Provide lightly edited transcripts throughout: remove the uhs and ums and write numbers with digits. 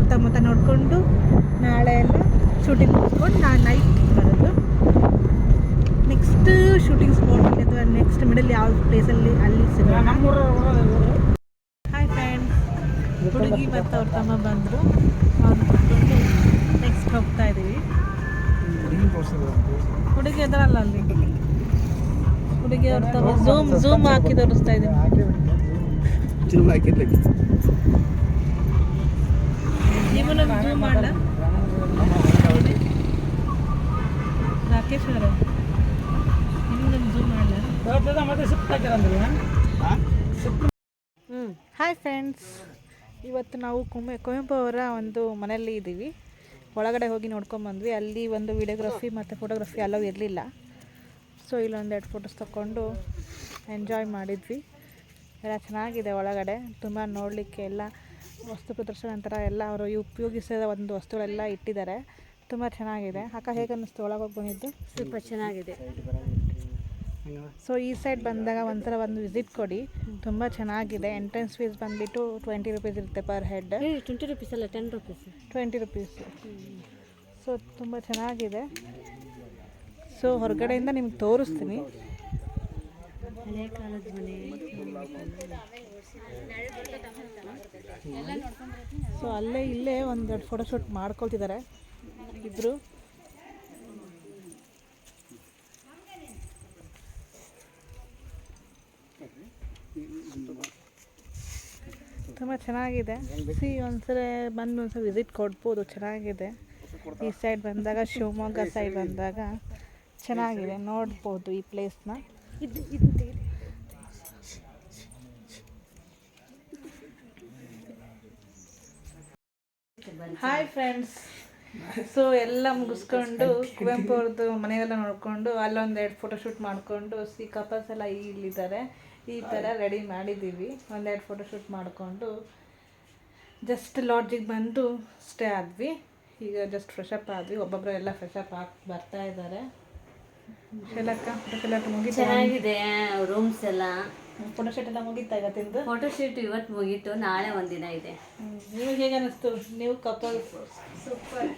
ಸುತ್ತಮುತ್ತ ನೋಡಿಕೊಂಡು ನಾಳೆ ಎಲ್ಲ ಶೂಟಿಂಗ್ ಮುಗಿಸ್ಕೊಂಡು ನಾನು ನೈಟ್ ಬರೋದು. ನೆಕ್ಸ್ಟ್ ಶೂಟಿಂಗ್ ಸ್ಪಾಟಲ್ಲಿ ಅಥವಾ ನೆಕ್ಸ್ಟ್ ಮಿಡಲ್ ಯಾವ ಪ್ಲೇಸಲ್ಲಿ ಅಲ್ಲಿ ಸಿಗೋಣ. ಹಾಯ್ ಫ್ರೆಂಡ್ಸ್, ಹುಡುಗಿ ಮತ್ತು ಅವ್ರ ತಮ್ಮ ಬಂದರು. ಅವ್ರನ್ನ ಕರ್ಕೊಂಡು ನೆಕ್ಸ್ಟ್ ಹೋಗ್ತಾ ಇದ್ದೀವಿ. ಹುಡುಗಿ ಎದರಲ್ಲ ಅಲ್ಲಿ, ಹುಡುಗಿ ಅವ್ರ ತಮ್ಮ ಝೂಮ್ ಹಾಕಿ ತೋರಿಸ್ತಾ ಇದ್ದೀನಿ. ಇವನು ಝೂಮ್ ಮಾಡ ರಾಕೇಶ್ ಅವರ ಝೂಮ್ ಮಾಡಲ. ಹಾಯ್ ಫ್ರೆಂಡ್ಸ್, ಇವತ್ತು ನಾವು ಕುವೆಂಪು ಅವರ ಒಂದು ಮನೆಯಲ್ಲಿ ಇದ್ದೀವಿ. ಒಳಗಡೆ ಹೋಗಿ ನೋಡ್ಕೊಂಬಂದ್ವಿ. ಅಲ್ಲಿ ಒಂದು ವಿಡಿಯೋಗ್ರಫಿ ಮತ್ತು ಫೋಟೋಗ್ರಫಿ ಅಲೋ ಇರಲಿಲ್ಲ. ಸೊ ಇಲ್ಲೊಂದೆರಡು ಫೋಟೋಸ್ ತೊಗೊಂಡು ಎಂಜಾಯ್ ಮಾಡಿದ್ವಿ. ಎಲ್ಲ ಚೆನ್ನಾಗಿದೆ ಒಳಗಡೆ, ತುಂಬ ನೋಡಲಿಕ್ಕೆ ಎಲ್ಲ ವಸ್ತು ಪ್ರದರ್ಶನ ನಂತರ ಎಲ್ಲ ಅವರು ಉಪಯೋಗಿಸಿದ ಒಂದು ವಸ್ತುಗಳೆಲ್ಲ ಇಟ್ಟಿದ್ದಾರೆ. ತುಂಬ ಚೆನ್ನಾಗಿದೆ. ಅಕ್ಕ ಹೇಗೆ ಅನ್ನಿಸ್ತು ಒಳಗೆ ಹೋಗಿ ಬಂದಿದ್ದು? ಸ್ವಲ್ಪ ಚೆನ್ನಾಗಿದೆ. ಸೊ ಈ ಸೈಡ್ ಬಂದಾಗ ಒಂಥರ ಒಂದು ವಿಸಿಟ್ ಕೊಡಿ, ತುಂಬ ಚೆನ್ನಾಗಿದೆ. ಎಂಟ್ರೆನ್ಸ್ ಫೀಸ್ ಬಂದುಬಿಟ್ಟು 20 ರೂಪೀಸ್ ಇರುತ್ತೆ ಪರ್ ಹೆಡ್. 20 ರೂಪೀಸ್ ಅಲ್ಲ, 10 ರೂಪೀಸ್. 20 ರೂಪೀಸ್. ಸೊ ತುಂಬ ಚೆನ್ನಾಗಿದೆ. ಸೊ ಹೊರಗಡೆಯಿಂದ ನಿಮ್ಗೆ ತೋರಿಸ್ತೀನಿ. ಹಳೆ ಕಾಲದ ಮನೆ. ಸೊ ಅಲ್ಲೇ ಇಲ್ಲೇ ಒಂದೆರಡು ಫೋಟೋಶೂಟ್ ಮಾಡ್ಕೊಳ್ತಿದ್ದಾರೆ ಇಬ್ಬರು. ತುಂಬ ಚೆನ್ನಾಗಿದೆ. ಒಂದ್ಸಲ ಬಂದು ಒಂದ್ಸಲ ವಿಸಿಟ್ ಕೊಡ್ಬೋದು, ಚೆನ್ನಾಗಿದೆ. ಈ ಸೈಡ್ ಬಂದಾಗ, ಶಿವಮೊಗ್ಗ ಸೈಡ್ ಬಂದಾಗ ಚೆನ್ನಾಗಿದೆ, ನೋಡ್ಬೋದು ಈ ಪ್ಲೇಸ್ನ. ಹಾಯ್ ಫ್ರೆಂಡ್ಸ್, ಸೊ ಎಲ್ಲ ಮುಗಿಸ್ಕೊಂಡು ಕುವೆಂಪು ಅವ್ರದ್ದು ಮನೆಯೆಲ್ಲ ನೋಡಿಕೊಂಡು ಅಲ್ಲೊಂದೆರಡು ಫೋಟೋಶೂಟ್ ಮಾಡಿಕೊಂಡು ಕಪಲ್ಸ್ ಎಲ್ಲ ಇಲ್ಲಿದ್ದಾರೆ. ಈ ಥರ ರೆಡಿ ಮಾಡಿದ್ದೀವಿ. ಒಂದೆರಡು ಫೋಟೋಶೂಟ್ ಮಾಡಿಕೊಂಡು ಜಸ್ಟ್ ಲಾಡ್ಜಿಗೆ ಬಂದು ಸ್ಟೇ ಆದ್ವಿ. ಈಗ ಜಸ್ಟ್ ಫ್ರೆಶಪ್ ಆದ್ವಿ. ಒಬ್ಬೊಬ್ಬರು ಎಲ್ಲ ಫ್ರೆಶಪ್ ಆಗಿ ಬರ್ತಾ ಇದ್ದಾರೆ. ಎಲ್ಲಕ್ಕ ಫೋಟೋಶೂಟ್ ಮುಗಿತು. ಚೆನ್ನಾಗಿದೆ ರೂಮ್ಸ್ ಎಲ್ಲ. ಫೋಟೋಶೂಟ್ ಎಲ್ಲ ಮುಗೀತಾ ಇವತ್ತಿಂದು? ಫೋಟೋಶೂಟ್ ಇವತ್ತು ಮುಗೀತು, ನಾಳೆ ಒಂದಿನ ಇದೆ. ನಿಮಗೆ ಹೇಗೆ ಅನ್ನಿಸ್ತು? ನೀವು ಕಪಲ್ಸ್ ಸೂಪರ್.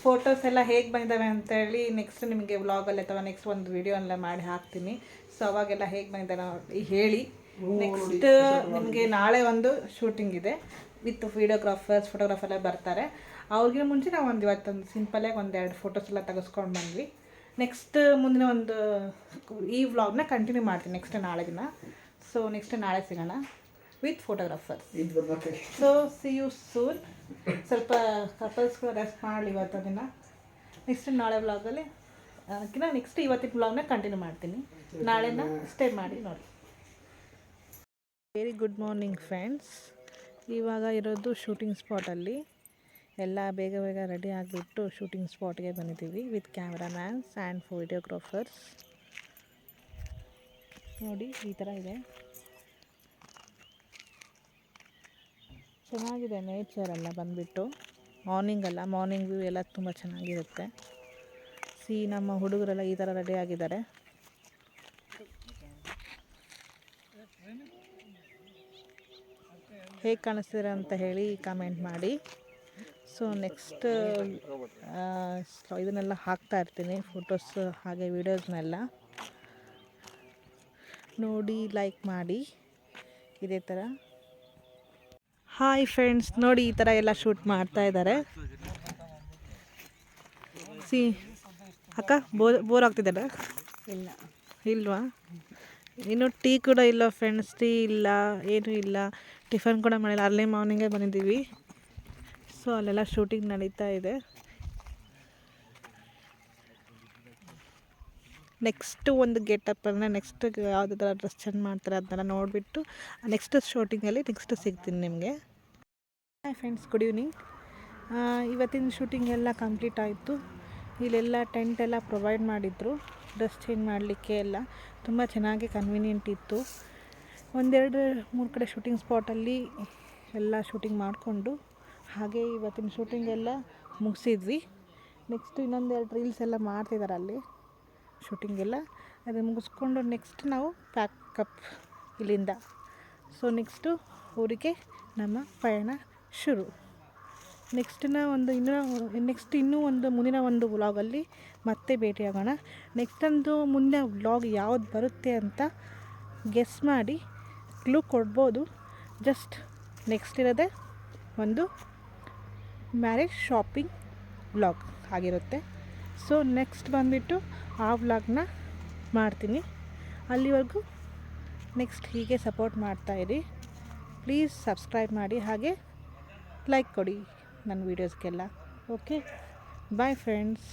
ಫೋಟೋಸ್ ಎಲ್ಲ ಹೇಗೆ ಬಂದಿದ್ದಾವೆ ಅಂತೇಳಿ ನೆಕ್ಸ್ಟ್ ನಿಮಗೆ ವ್ಲಾಗಲ್ಲಿ ಅಥವಾ ನೆಕ್ಸ್ಟ್ ಒಂದು ವಿಡಿಯೋ ಎಲ್ಲ ಮಾಡಿ ಹಾಕ್ತೀನಿ. ಸೊ ಅವಾಗೆಲ್ಲ ಹೇಗೆ ಬಂದಿದ್ದಾವೆ ನೋಡಿ ಹೇಳಿ. ನೆಕ್ಸ್ಟ್ ನಿಮಗೆ ನಾಳೆ ಒಂದು ಶೂಟಿಂಗ್ ಇದೆ ವಿತ್ ವಿಡಿಯೋಗ್ರಾಫರ್ಸ್, ಫೋಟೋಗ್ರಾಫರ್ ಎಲ್ಲ ಬರ್ತಾರೆ. ಅವ್ರಿಗೆ ಮುಂಚೆ ನಾವು ಇವತ್ತೊಂದು ಸಿಂಪಲಾಗಿ ಒಂದೆರಡು ಫೋಟೋಸ್ ಎಲ್ಲ ತೆಗೆಸ್ಕೊಂಡು ಬಂದ್ವಿ. ನೆಕ್ಸ್ಟ್ ಮುಂದಿನ ಒಂದು ಈ ವ್ಲಾಗ್ನ ಕಂಟಿನ್ಯೂ ಮಾಡ್ತೀನಿ ನೆಕ್ಸ್ಟ್ ನಾಳೆ ದಿನ. ಸೊ ನೆಕ್ಸ್ಟ್ ನಾಳೆ ಸಿಗೋಣ with photographers. So see you soon. ಸ್ವಲ್ಪ ಕಪಲ್ಸ್ಗಳು ರೆಸ್ಟ್ ಮಾಡಲಿ ಇವತ್ತು ದಿನ. ನೆಕ್ಸ್ಟ್ ನಾಳೆ ವ್ಲಾಗಲ್ಲಿ ನೆಕ್ಸ್ಟ್ ಇವತ್ತಿನ ವ್ಲಾಗ್ನ ಕಂಟಿನ್ಯೂ ಮಾಡ್ತೀನಿ. ನಾಳೆನ ಸ್ಟೇ ಮಾಡಿ ನೋಡಿ. Very good morning friends. ಇವಾಗ ಇರೋದು ಶೂಟಿಂಗ್ ಸ್ಪಾಟಲ್ಲಿ. ಎಲ್ಲ ಬೇಗ ಬೇಗ ರೆಡಿ ಆಗಿಬಿಟ್ಟು ಶೂಟಿಂಗ್ ಸ್ಪಾಟ್ಗೆ ಬಂದಿದ್ದೀವಿ ವಿತ್ ಕ್ಯಾಮ್ರಾಮ್ಯಾನ್ಸ್ ಆ್ಯಂಡ್ ವಿಡಿಯೋಗ್ರಾಫರ್ಸ್. ನೋಡಿ ಈ ಥರ ಇದೆ, ಚೆನ್ನಾಗಿದೆ ನೇಚರ್ ಎಲ್ಲ ಬಂದುಬಿಟ್ಟು. ಮಾರ್ನಿಂಗ್ ವ್ಯೂ ಎಲ್ಲ ತುಂಬ ಚೆನ್ನಾಗಿರುತ್ತೆ. ನಮ್ಮ ಹುಡುಗರೆಲ್ಲ ಈ ಥರ ರೆಡಿ ಆಗಿದ್ದಾರೆ. ಹೇಗೆ ಕಾಣಿಸ್ತಿದೆ ಅಂತ ಹೇಳಿ ಕಾಮೆಂಟ್ ಮಾಡಿ. ಸೊ ನೆಕ್ಸ್ಟ್ ಇದನ್ನೆಲ್ಲ ಹಾಕ್ತಾ ಇರ್ತೀನಿ, ಫೋಟೋಸ್ ಹಾಗೆ ವೀಡಿಯೋಸ್ನೆಲ್ಲ ನೋಡಿ ಲೈಕ್ ಮಾಡಿ ಇದೇ ಥರ. ಹಾಯ್ ಫ್ರೆಂಡ್ಸ್, ನೋಡಿ ಈ ಥರ ಎಲ್ಲ ಶೂಟ್ ಮಾಡ್ತಾ ಇದ್ದಾರೆ. ಅಕ್ಕ ಬೋರ್ ಆಗ್ತಿದ್ದಾರ? ಇಲ್ವಾ? ಇನ್ನು ಟೀ ಕೂಡ ಇಲ್ಲ ಫ್ರೆಂಡ್ಸ್, ಟೀ ಇಲ್ಲ, ಏನೂ ಇಲ್ಲ, ಟಿಫನ್ ಕೂಡ ಮಾಡಿಲ್ಲ. ಅರ್ಲಿ ಮಾರ್ನಿಂಗೇ ಬಂದಿದ್ದೀವಿ. ಸೊ ಅಲ್ಲೆಲ್ಲ ಶೂಟಿಂಗ್ ನಡೀತಾ ಇದೆ. ನೆಕ್ಸ್ಟ್ ಒಂದು ಗೆಟಪ್ ಅಂದರೆ ನೆಕ್ಸ್ಟ್ ಯಾವುದೇ ಥರ ಡ್ರೆಸ್ ಚೇಂಜ್ ಮಾಡ್ತಾರೆ ಅದನ್ನೆಲ್ಲ ನೋಡಿಬಿಟ್ಟು ನೆಕ್ಸ್ಟ್ ಶೂಟಿಂಗಲ್ಲಿ ನೆಕ್ಸ್ಟ್ ಸಿಗ್ತೀನಿ ನಿಮಗೆ. Hi friends, good evening. ಇವತ್ತಿನ ಶೂಟಿಂಗ್ ಎಲ್ಲ ಕಂಪ್ಲೀಟ್ ಆಯಿತು. ಇಲ್ಲೆಲ್ಲ ಟೆಂಟ್ ಎಲ್ಲ ಪ್ರೊವೈಡ್ ಮಾಡಿದರು ಡ್ರೆಸ್ ಚೇಂಜ್ ಮಾಡಲಿಕ್ಕೆ ಎಲ್ಲ. ತುಂಬ ಚೆನ್ನಾಗಿ ಕನ್ವೀನಿಯೆಂಟ್ ಇತ್ತು. 1-2-3 ಕಡೆ ಶೂಟಿಂಗ್ ಸ್ಪಾಟಲ್ಲಿ ಎಲ್ಲ ಶೂಟಿಂಗ್ ಮಾಡಿಕೊಂಡು ಹಾಗೆ ಇವತ್ತಿನ ಶೂಟಿಂಗ್ ಎಲ್ಲ ಮುಗಿಸಿದ್ವಿ. ನೆಕ್ಸ್ಟ್ ಇನ್ನೊಂದೆರಡು ರೀಲ್ಸ್ ಎಲ್ಲ ಮಾಡ್ತಿದ್ದಾರೆ ಅಲ್ಲಿ ಶೂಟಿಂಗೆಲ್ಲ. ಅದನ್ನು ಮುಗಿಸ್ಕೊಂಡು ನೆಕ್ಸ್ಟ್ ನಾವು ಪ್ಯಾಕಪ್ ಇಲ್ಲಿಂದ. ಸೊ ನೆಕ್ಸ್ಟು ಊರಿಗೆ ನಮ್ಮ ಪಯಣ ಶುರು. ಇನ್ನೂ ಒಂದು ಮುಂದಿನ ಒಂದು ವ್ಲಾಗಲ್ಲಿ ಮತ್ತೆ ಭೇಟಿಯಾಗೋಣ. ನೆಕ್ಸ್ಟ್ ಒಂದು ಮುಂದೆ ವ್ಲಾಗ್ ಯಾವ್ದು ಬರುತ್ತೆ ಅಂತ ಗೆಸ್ ಮಾಡಿ ಕ್ಲೂ ಕೊಡ್ಬೋದು. ಜಸ್ಟ್ ನೆಕ್ಸ್ಟ್ ಇರೋದೇ ಒಂದು ಮ್ಯಾರೇಜ್ ಶಾಪಿಂಗ್ ವ್ಲಾಗ್ ಆಗಿರುತ್ತೆ. ಸೊ ನೆಕ್ಸ್ಟ್ ಬಂದುಬಿಟ್ಟು ಆ ವ್ಲಾಗ್ನ ಮಾಡ್ತೀನಿ. ಅಲ್ಲಿವರೆಗೂ ನೆಕ್ಸ್ಟ್ ಹೀಗೆ ಸಪೋರ್ಟ್ ಮಾಡ್ತಾಯಿರಿ. ಪ್ಲೀಸ್ ಸಬ್ಸ್ಕ್ರೈಬ್ ಮಾಡಿ, ಹಾಗೆ ಲೈಕ್ ಕೊಡಿ ನನ್ನ ವೀಡಿಯೋಸ್ಗೆಲ್ಲ. Okay, bye friends.